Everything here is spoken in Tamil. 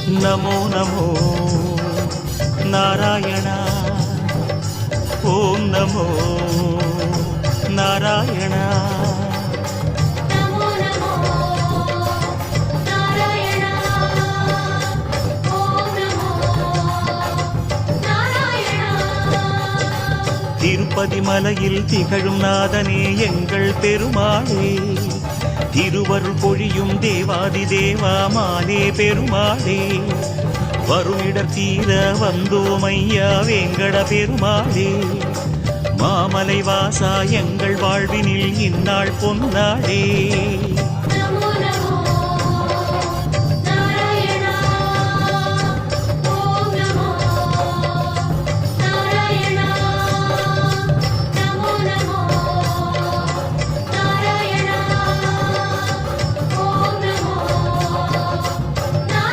நமோ நமோ நாராயணா ஓம் நமோ நாராயணா திருப்பதி மலையில் திகழும் நாதனே எங்கள் பெருமாளே, திருவருள் பொழியும் தேவாதி தேவாமானே பெருமாளே, வருமிடர் தீர வந்தோம் ஐயா வேங்கட பெருமாளே, மாமலை வாசா எங்கள் வாழ்வினில் இந்நாள் பொன்னாளே.